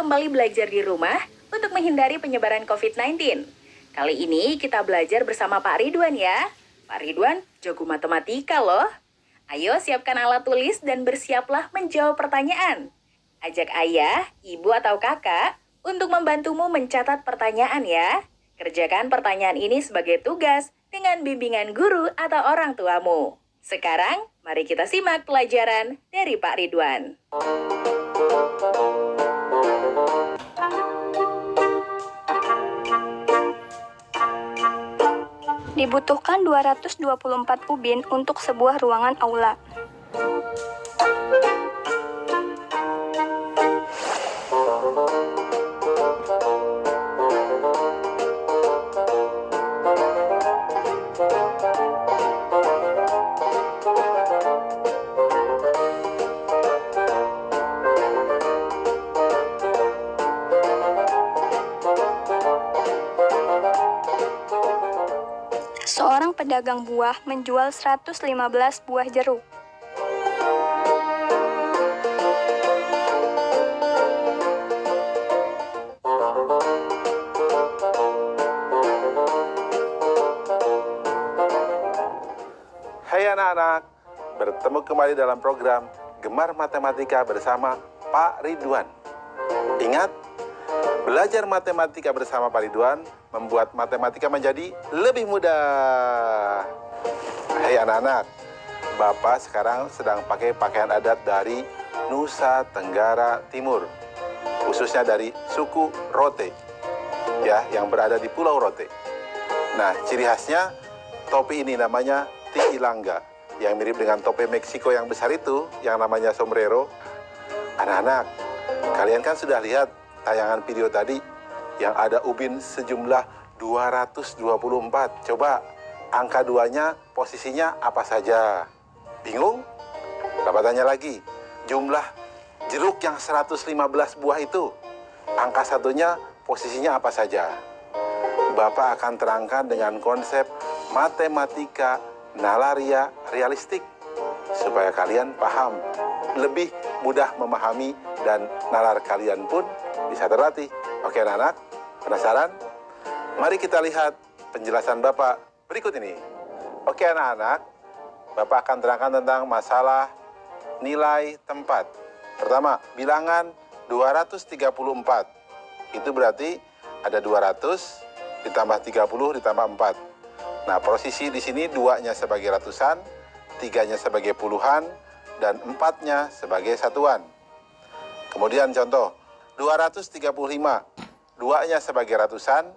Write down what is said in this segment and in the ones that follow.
kembali belajar di rumah untuk menghindari penyebaran COVID-19. Kali ini kita belajar bersama Pak Ridwan ya. Pak Ridwan jago matematika loh. Ayo siapkan alat tulis dan bersiaplah menjawab pertanyaan. Ajak ayah, ibu atau kakak untuk membantumu mencatat pertanyaan ya. Kerjakan pertanyaan ini sebagai tugas dengan bimbingan guru atau orang tuamu. Sekarang, mari kita simak pelajaran dari Pak Ridwan. Dibutuhkan 224 ubin untuk sebuah ruangan aula. Seorang pedagang buah menjual 115 buah jeruk. Hai anak-anak, bertemu kembali dalam program Gemar Matematika bersama Pak Ridwan. Ingat, belajar matematika bersama Pak Ridwan membuat matematika menjadi lebih mudah. Hai anak-anak, Bapak sekarang sedang pakai pakaian adat dari Nusa Tenggara Timur, khususnya dari suku Rote, ya, yang berada di Pulau Rote. Nah, ciri khasnya topi ini namanya tiilanga, yang mirip dengan topi Meksiko yang besar itu, yang namanya sombrero. Anak-anak, kalian kan sudah lihat tayangan video tadi yang ada ubin sejumlah 224. Coba angka 2-nya posisinya apa saja? Bingung? Bapak tanya lagi, jumlah jeruk yang 115 buah itu, angka 1-nya posisinya apa saja? Bapak akan terangkan dengan konsep matematika nalaria realistik supaya kalian paham, lebih mudah memahami, dan nalar kalian pun bisa terlatih. Oke anak-anak, penasaran? Mari kita lihat penjelasan Bapak berikut ini. Oke anak-anak, Bapak akan terangkan tentang masalah nilai tempat. Pertama, bilangan 234. Itu berarti ada 200 ditambah 30 ditambah 4. Nah, posisi di sini 2-nya sebagai ratusan, 3-nya sebagai puluhan, dan 4-nya sebagai satuan. Kemudian contoh, 235, 2-nya sebagai ratusan,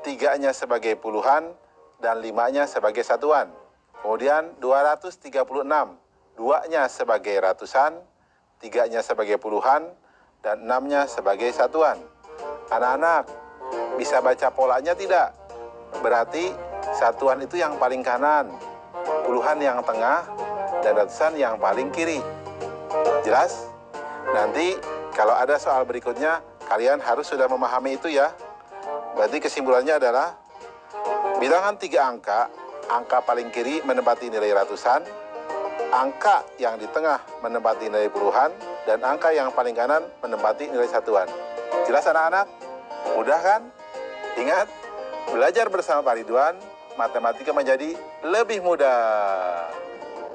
3-nya sebagai puluhan, dan 5-nya sebagai satuan. Kemudian 236, 2-nya sebagai ratusan, 3-nya sebagai puluhan, dan 6-nya sebagai satuan. Anak-anak, bisa baca polanya tidak? Berarti satuan itu yang paling kanan, puluhan yang tengah, dan ratusan yang paling kiri. Jelas? Nanti kalau ada soal berikutnya, kalian harus sudah memahami itu ya. Berarti kesimpulannya adalah bilangan 3 angka, angka paling kiri menempati nilai ratusan, angka yang di tengah menempati nilai puluhan, dan angka yang paling kanan menempati nilai satuan. Jelas anak-anak? Mudah kan? Ingat, belajar bersama Pak Ridwan, matematika menjadi lebih mudah.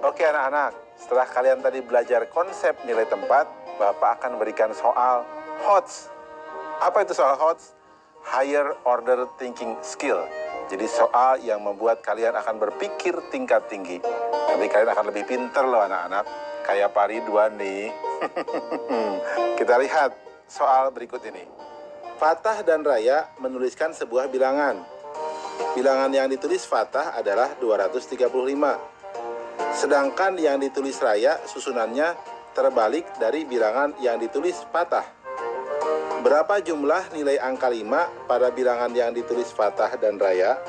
Oke anak-anak, setelah kalian tadi belajar konsep nilai tempat, Bapak akan berikan soal HOTS. Apa itu soal HOTS? Higher Order Thinking Skill. Jadi soal yang membuat kalian akan berpikir tingkat tinggi. Nanti kalian akan lebih pinter loh anak-anak. Kayak Pak Ridwan nih. Kita lihat soal berikut ini. Fatah dan Raya menuliskan sebuah bilangan. Bilangan yang ditulis Fatah adalah 235. Sedangkan yang ditulis Raya susunannya terbalik dari bilangan yang ditulis Fatah. Berapa jumlah nilai angka 5 pada bilangan yang ditulis Fatah dan Raya?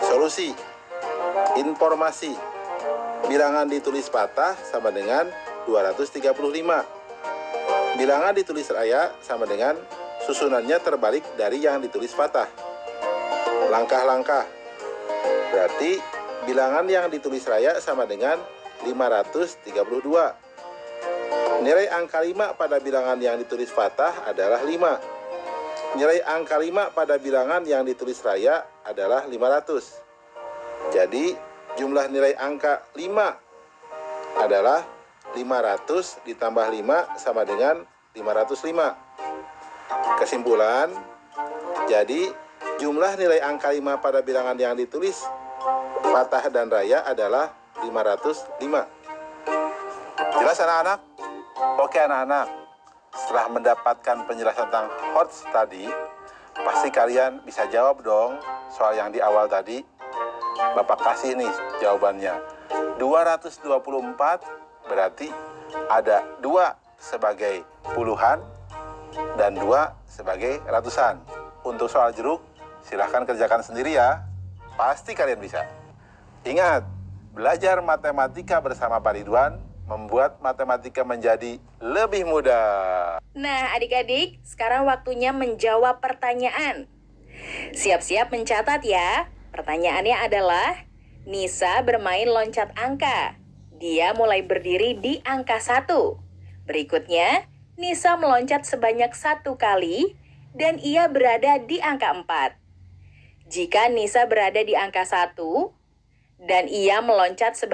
Solusi. Informasi. Bilangan ditulis Fatah sama dengan 235. Bilangan ditulis Raya sama dengan susunannya terbalik dari yang ditulis Fatah. Langkah-langkah. Berarti bilangan yang ditulis Raya sama dengan 532. Nilai angka 5 pada bilangan yang ditulis fathah adalah 5. Nilai angka 5 pada bilangan yang ditulis raya adalah 500. Jadi, jumlah nilai angka 5 adalah 500 ditambah 5 sama dengan 505. Kesimpulan, jadi jumlah nilai angka 5 pada bilangan yang ditulis fathah dan raya adalah 505. Jelas anak-anak? Oke anak-anak, setelah mendapatkan penjelasan tentang HOTS tadi, pasti kalian bisa jawab dong soal yang di awal tadi. Bapak kasih nih jawabannya. 224 berarti ada 2 sebagai puluhan dan 2 sebagai ratusan. Untuk soal jeruk, silahkan kerjakan sendiri ya. Pasti kalian bisa. Ingat, belajar matematika bersama Pak Ridwan membuat matematika menjadi lebih mudah. Nah, adik-adik, sekarang waktunya menjawab pertanyaan. Siap-siap mencatat ya. Pertanyaannya adalah, Nisa bermain loncat angka. Dia mulai berdiri di angka 1. Berikutnya, Nisa meloncat sebanyak 1 kali dan ia berada di angka 4. Jika Nisa berada di angka 1 dan ia meloncat sebanyak